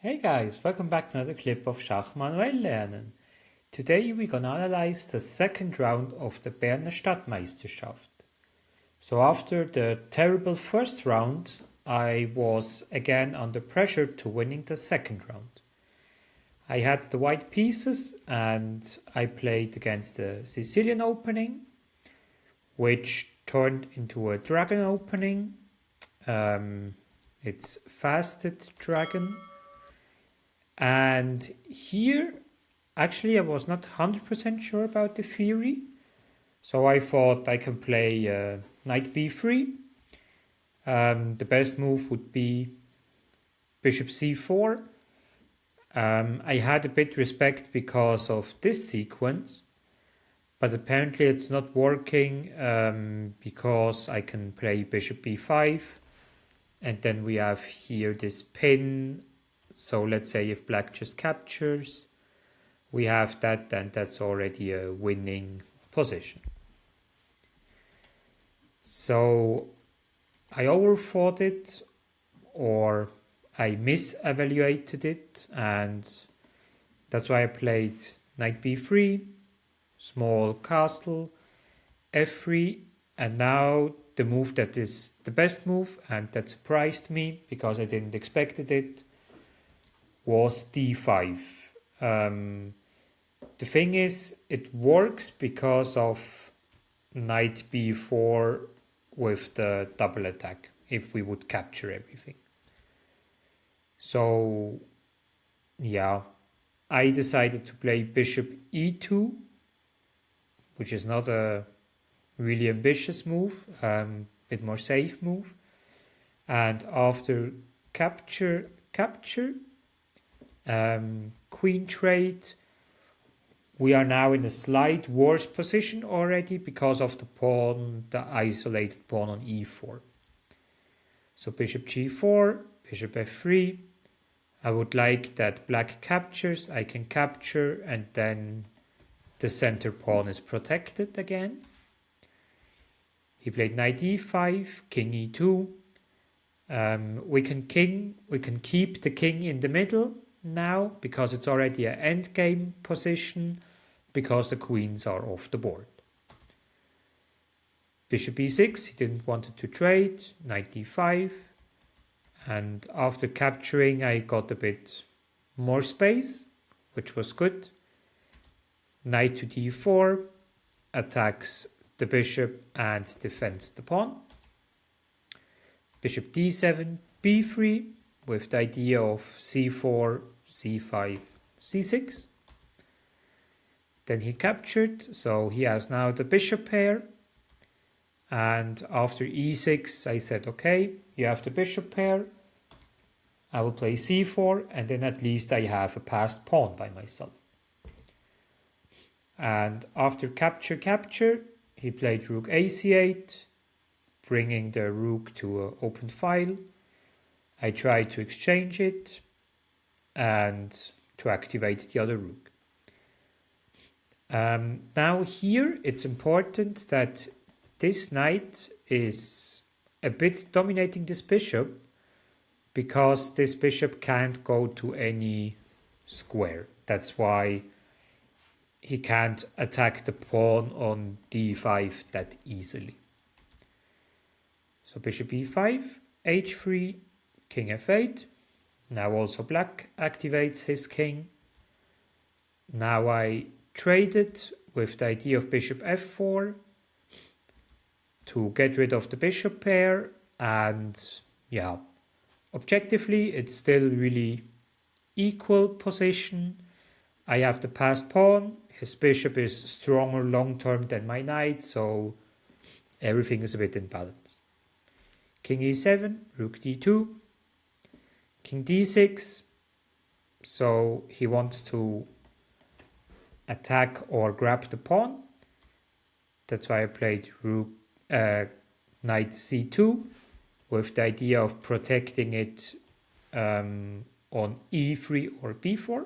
Hey guys, welcome back to another clip of Schach-manuel-lernen. Today we're gonna analyze the second round of the Berner Stadtmeisterschaft. So after the terrible first round, I was again under pressure to winning the second round. I had the white pieces and I played against the Sicilian opening, which turned into a dragon opening. It's fasted dragon. And here, actually, I was not 100% sure about the theory. So I thought I can play knight b3. The best move would be bishop c4. I had a bit respect because of this sequence. But apparently it's not working because I can play bishop b5. And then we have here this pin. So let's say if black just captures, we have that, and that's already a winning position. So I overthought it, or I misevaluated it, and that's why I played knight b3, small castle, f3, and now the move that is the best move, and that surprised me because I didn't expect it, was d5. The thing is, it works because of knight b4 with the double attack, if we would capture everything. So, yeah, I decided to play bishop e2, which is not a really ambitious move, bit more safe move. And after capture, queen trade, we are now in a slight worse position already because of the isolated pawn on e4. So bishop g4, bishop f3. I would like that black captures, I can capture, and then the center pawn is protected again. He played knight e5, king e2. We can keep the king in the middle now because it's already an endgame position because the queens are off the board. Bishop e6, he didn't want to trade, knight d5, and after capturing I got a bit more space, which was good. Knight to d4, attacks the bishop and defends the pawn. Bishop d7, b3, with the idea of c4, c5, c6. Then he captured, so he has now the bishop pair. And after e6, I said, okay, you have the bishop pair. I will play c4, and then at least I have a passed pawn by myself. And after capture, he played rook ac8, bringing the rook to an open file. I tried to exchange it and to activate the other rook. Now here it's important that this knight is a bit dominating this bishop because this bishop can't go to any square. That's why he can't attack the pawn on d5 that easily. So bishop e5, h3, king f8. Now also black activates his king. Now I traded with the idea of bishop f4 to get rid of the bishop pair, and yeah, objectively it's still really equal position. I have the passed pawn, his bishop is stronger long term than my knight, so everything is a bit in balance. King e7, rook d2, king d6, so he wants to attack or grab the pawn. That's why I played knight c2 with the idea of protecting it on e3 or b4.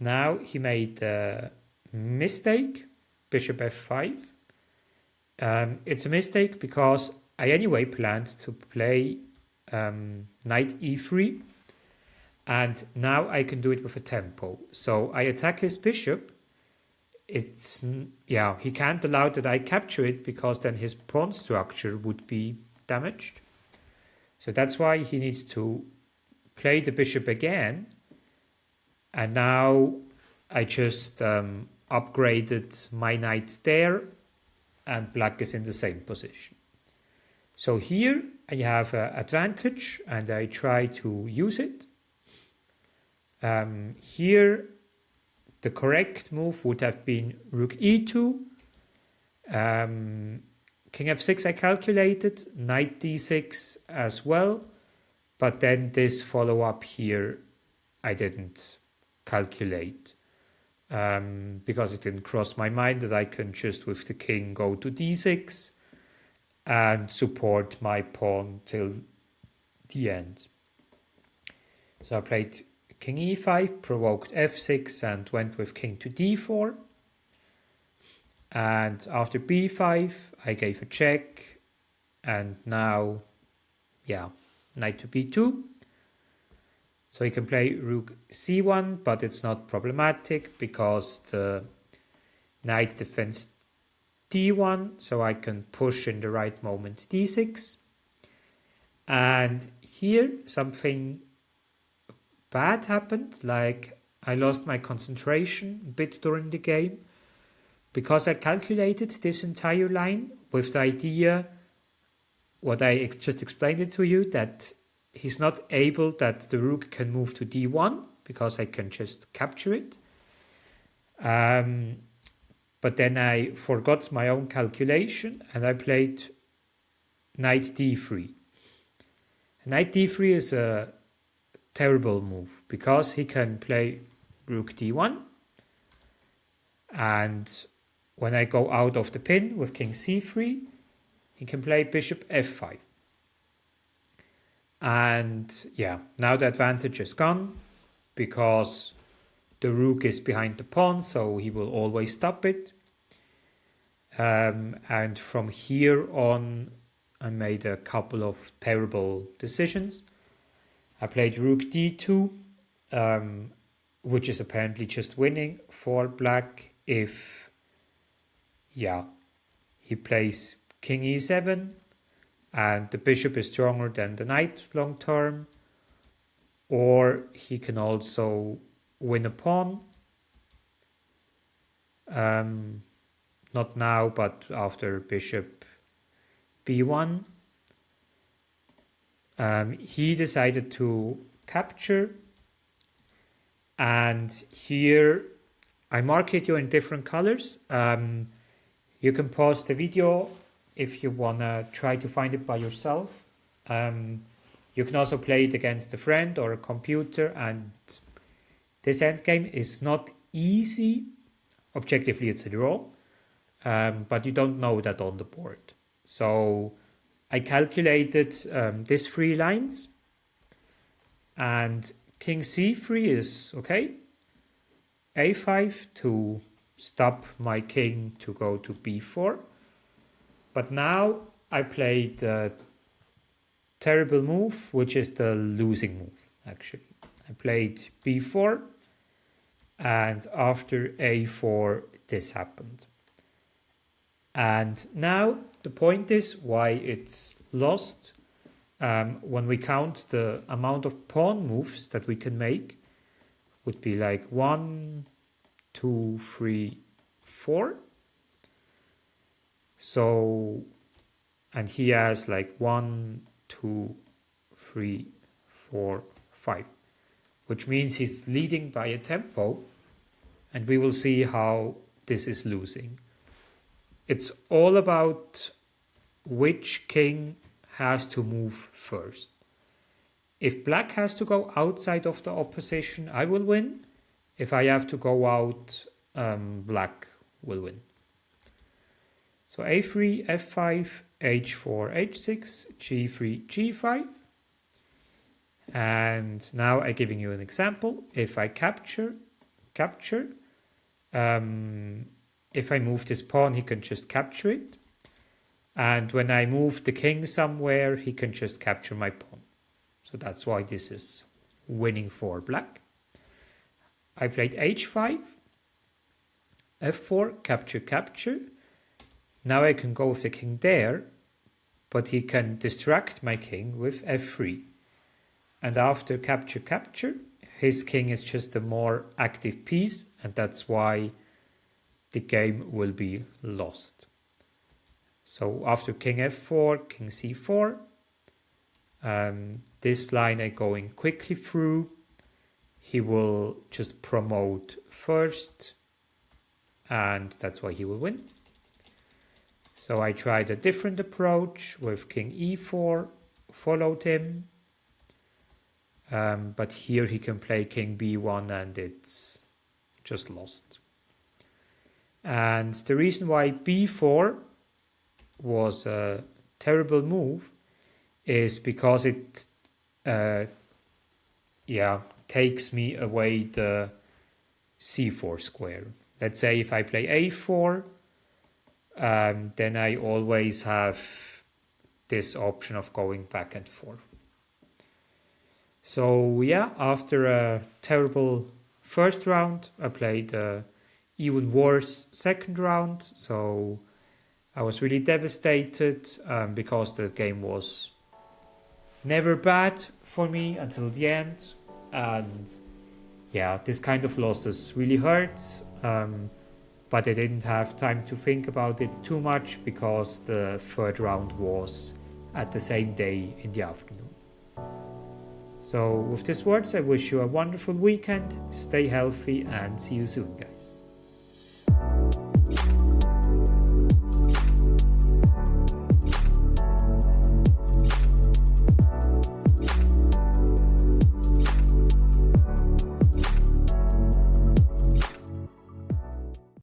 Now he made a mistake, bishop f5. It's a mistake because I anyway planned to play knight e3 And now I can do it with a tempo. So I attack his bishop. He can't allow that I capture it because then his pawn structure would be damaged. So that's why he needs to play the bishop again. And now I just upgraded my knight there, and black is in the same position. So here I have an advantage and I try to use it. Here the correct move would have been rook e2, king f6 I calculated, knight d6 as well, but then this follow-up here I didn't calculate because it didn't cross my mind that I can just with the king go to d6 and support my pawn till the end. So I played king e5, provoked f6 and went with king to d4. And after b5 I gave a check, and now, knight to b2. So you can play rook c1, but it's not problematic because the knight defends d1, so I can push in the right moment d6. And here something bad happened, like I lost my concentration a bit during the game because I calculated this entire line with the idea, what I just explained it to you, that he's not able, that the rook can move to d1 because I can just capture it. But then I forgot my own calculation and I played knight d3. Knight d3 is a terrible move because he can play rook d1, and when I go out of the pin with king c3, he can play bishop f5. And now the advantage is gone because the rook is behind the pawn, so he will always stop it. And from here on, I made a couple of terrible decisions. I played rook d2, which is apparently just winning for black if, he plays king e7, and the bishop is stronger than the knight long term, or he can also win a pawn. Not now, but after bishop b1. He decided to capture, and here I mark it you in different colors. You can pause the video if you want to try to find it by yourself. You can also play it against a friend or a computer, and this endgame is not easy. Objectively, it's a draw, but you don't know that on the board. So I calculated these 3 lines, and king c3 is okay, a5 to stop my king to go to b4. But now I played a terrible move, which is the losing move, actually. I played b4, and after a4, this happened. And now the point is why it's lost. When we count the amount of pawn moves that we can make, would be like 1, 2, 3, 4. So, and he has like 1, 2, 3, 4, 5, which means he's leading by a tempo, and we will see how this is losing. It's all about which king has to move first. If black has to go outside of the opposition, I will win. If I have to go out, black will win. So a3, f5, h4, h6, g3, g5. And now I'm giving you an example. If I capture, if I move this pawn, he can just capture it. And when I move the king somewhere, he can just capture my pawn. So that's why this is winning for black. I played h5, f4, capture, capture. Now I can go with the king there, but he can distract my king with f3. And after capture, capture, his king is just a more active piece, and that's why the game will be lost. So after king f4, king c4, this line I'm going quickly through. He will just promote first, and that's why he will win. So I tried a different approach with king e4, followed him. But here he can play king b1 and it's just lost. And the reason why b4 was a terrible move is because it takes me away the c4 square. Let's say if I play a4, then I always have this option of going back and forth. So yeah, after a terrible first round, I played a even worse second round. So I was really devastated because the game was never bad for me until the end. And yeah, this kind of losses really hurts. But I didn't have time to think about it too much because the third round was at the same day in the afternoon. So with these words, I wish you a wonderful weekend, stay healthy and see you soon, guys.